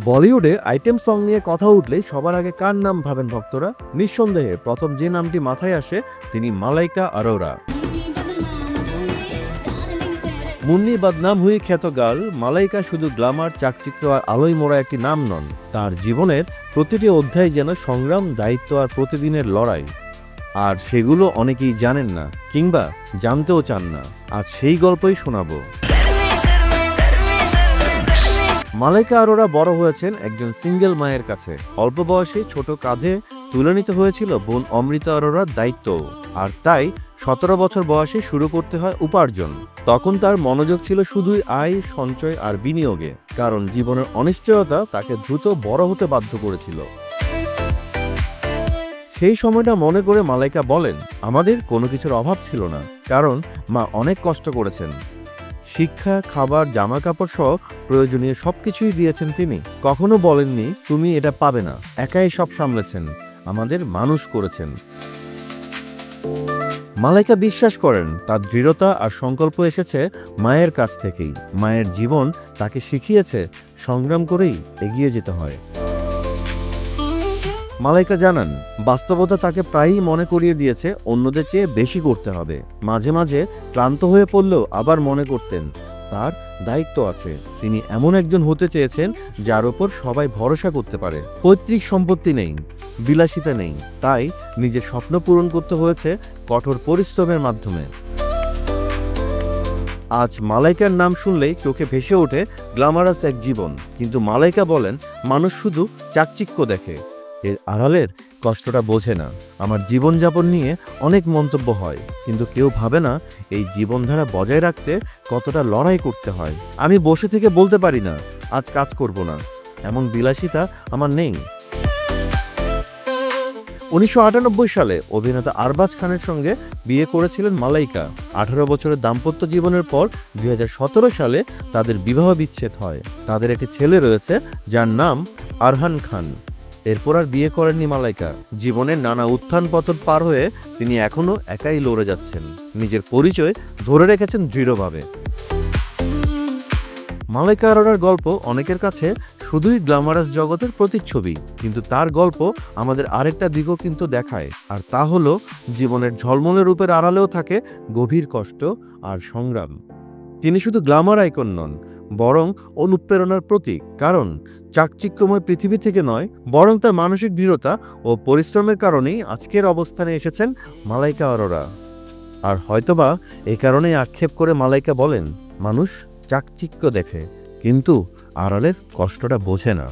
বলিউডে item song নিয়ে কথা উঠলেই সবার আগে কার নাম ভাবেন ভক্তরা? নিঃসন্দেহে প্রথম যে নামটি মাথায় আসে তিনি মালাইকা আরোরা। মুন্নি বদনাম হুই খ্যাত গার্ল মালাইকা শুধু গ্ল্যামার, চাকচিক্য আর আলোয় মোড়া একটি নাম নন, তার জীবনের প্রতিটি অধ্যায় যেন সংগ্রাম, দায়িত্ব আর প্রতিদিনের লড়াই। আর সেগুলো অনেকেই জানেন না কিংবা জানতেও চান না। আজ সেই গল্পই শোনাবো। মালাইকা আরোরা বড় হয়েছেন একজন সিঙ্গেল মায়ের কাছে। অল্প বয়সে ছোট কাঁধে তুলে নিতে হয়েছিল বোন অমৃতা আরোরার দায়িত্ব, আর তাই 17 বছর বয়সে শুরু করতে হয় উপার্জন। তখন তার মনোযোগ ছিল শুধুই আয়, সঞ্চয় আর বিনিয়োগে, কারণ জীবনের অনিশ্চয়তা তাকে দ্রুত বড় হতে বাধ্য করেছিল। সেই সময়টা মনে করে মালাইকা বলেন, আমাদের কোনো কিছুর অভাব ছিল না, কারণ মা অনেক কষ্ট করেছেন। শিক্ষা, খাবার, জামা কাপড় সহ প্রয়োজনীয় সবকিছুই দিয়েছেন তিনি। কখনো বলেননি তুমি এটা পাবে না। একাই সব সামলেছেন, আমাদের মানুষ করেছেন। মালাইকা বিশ্বাস করেন তার দৃঢ়তা আর সংকল্প এসেছে মায়ের কাছ থেকেই। মায়ের জীবন তাকে শিখিয়েছে সংগ্রাম করেই এগিয়ে যেতে হয়। মালাইকা জানান, বাস্তবতা তাকে প্রায়ই মনে করিয়ে দিয়েছে অন্যদের চেয়ে বেশি করতে হবে। মাঝে মাঝে ক্লান্ত হয়ে পড়লেও আবার মনে করতেন তার দায়িত্ব আছে। তিনি এমন একজন হতে চেয়েছেন যার উপর সবাই ভরসা করতে পারে। পৈতৃক সম্পত্তি নেই, বিলাসিতা নেই, তাই নিজের স্বপ্ন পূরণ করতে হয়েছে কঠোর পরিশ্রমের মাধ্যমে। আজ মালাইকার নাম শুনলেই চোখে ভেসে ওঠে গ্ল্যামারাস এক জীবন, কিন্তু মালাইকা বলেন মানুষ শুধু চাকচিক্য দেখে, এর আড়ালের কষ্টটা বোঝে না। আমার জীবনযাপন নিয়ে অনেক মন্তব্য হয়, কিন্তু কেউ ভাবে না এই জীবনধারা বজায় রাখতে কতটা লড়াই করতে হয়। আমি বসে থেকে বলতে পারি না আজ কাজ করব না, এমন বিলাসিতা আমার নেই। 1998 সালে অভিনেতা আরবাজ খানের সঙ্গে বিয়ে করেছিলেন মালাইকা। 18 বছরের দাম্পত্য জীবনের পর 2017 সালে তাদের বিবাহ বিচ্ছেদ হয়। তাদের একটি ছেলে রয়েছে যার নাম আরহান খান। এরপর আর বিয়ে করেননি মালাইকা। জীবনের নানা উত্থান পতন পার হয়ে তিনি এখনো একাই লড়ে যাচ্ছেন, নিজের পরিচয় ধরে রেখেছেন দৃঢ়ভাবে। মালাইকা আরোরার গল্প অনেকের কাছে শুধুই গ্ল্যামারাস জগতের প্রতিচ্ছবি, কিন্তু তার গল্প আমাদের আরেকটা দিকও কিন্তু দেখায়, আর তা হলো জীবনের ঝলমলে রূপের আড়ালেও থাকে গভীর কষ্ট আর সংগ্রাম। তিনি শুধু গ্ল্যামার আইকন নন, বরং অনুপ্রেরণার প্রতীক। কারণ চাকচিক্যময় পৃথিবী থেকে নয়, বরং তার মানসিক দৃঢ়তা ও পরিশ্রমের কারণেই আজকের অবস্থানে এসেছেন মালাইকা আরোরা। আর হয়তোবা এই কারণেই আক্ষেপ করে মালাইকা বলেন, মানুষ চাকচিক্য দেখে কিন্তু আড়ালের কষ্টটা বোঝে না।